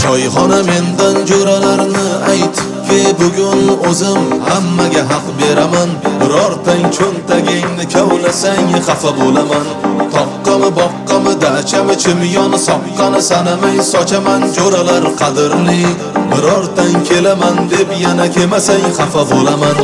Choyxona mendan jo'ralarni aytibki, bugun o'zim hammaga haq beraman. Birortang cho'ntagingni kavlasang xafa bo'laman. Toqqami boqqami dachami chimyoni soqqani sanamay sochaman jo'ralar qadrli. Birortang kelaman deb yana kelmasang xafa bo'laman.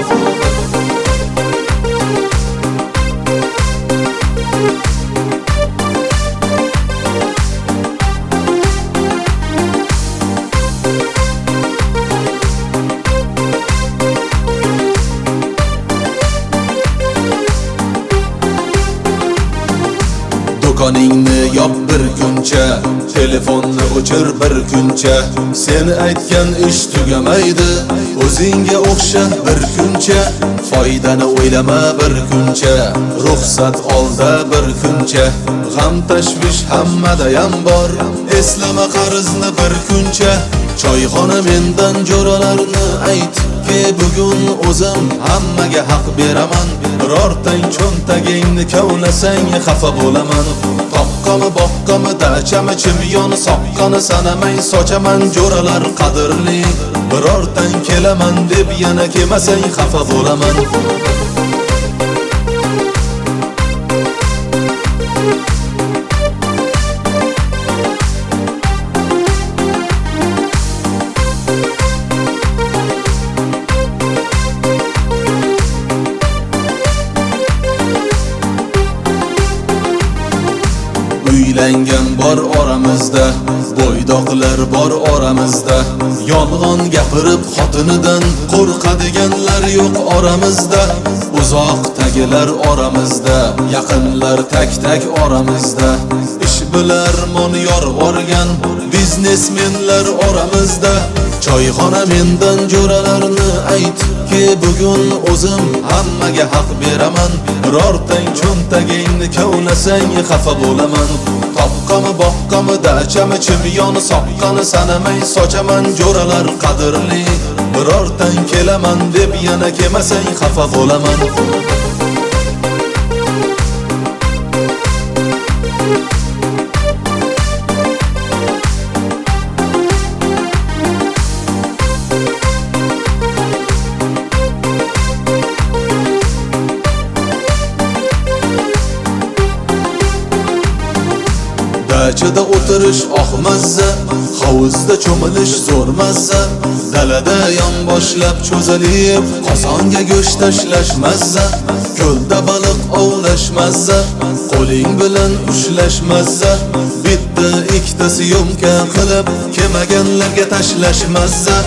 Do'koningni yop bir kuncha, telefonni o'chir bir kuncha. Sen aytgan ish tugamaydi, o'zingga o'xsha bir kuncha. Foydani o'ylama bir kuncha, ruxsat olda bir kuncha. G'am tashvish hammadayam bor, eslama qarzni bir kuncha. Choyxona mendan jo'ralarni aytibki, bugun o'zim hammaga haq beraman. Birortang cho'ntagingni kavlasang xafa bo'laman. Toqqami boqqami dachami chimyoni soqqani sanamay sochaman jo'ralar qadrli. Birortang kelaman deb yana kelmasang xafa bo'laman. Uylangan bor oramizda, bo'ydoqlar bor oramizda. Yolg'on gapirib xotinidan qo'rqadiganlar yo'q oramizda. Uzoqdagilar oramizda, yaqinlar tak-tak oramizda. Ishbilarmon yorvorgan biznesmenlar oramizda. Choyxona mendan jo'ralarni aytibki, bugun o'zim hammaga haq beraman. Birortang cho'ntagingni kavlasang xafa bo'laman. Toqqami boqqami dachami chimyoni soqqani sanamay sochaman jo'ralar qadrli. Birortang kelaman deb yana kelmasang xafa bo'laman. Dachada o'tirish oqmazza, hovuzda cho'milish zo'r mazza. Dalada yonboshlab cho'zilib, qozonga go'sht tashlash mazza. Ko'lda baliq ovlash mazza, qo'ling bilan ushlash mazza. Bitta ikkitasi yomka qilib, kemaganlarga tashlash mazza.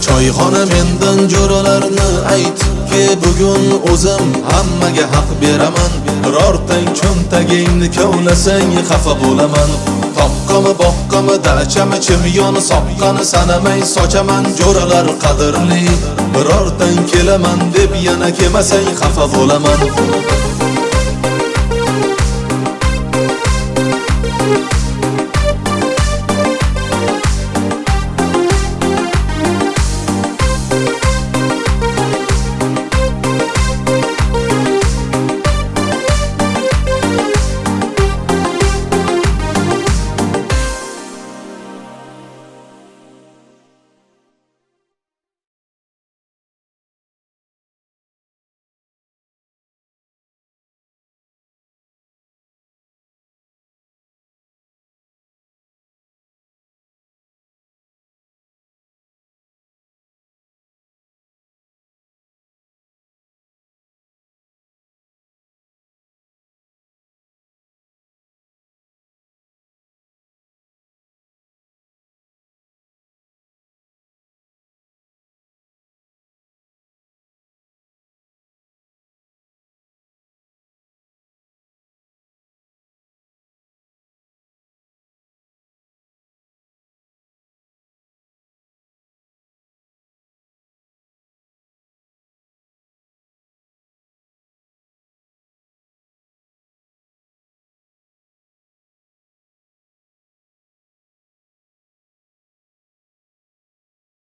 Choyxona mendan jo'ralarni aytibki, bugun o'zim hammaga haq beraman. Birortang cho'ntagingni kavlasang xafa bo'laman. Toqqami boqqami dachami chimyoni soqqani sanamay sochaman jo'ralar qadrli. Birortang kelaman deb yana kelmasang xafa bo'laman.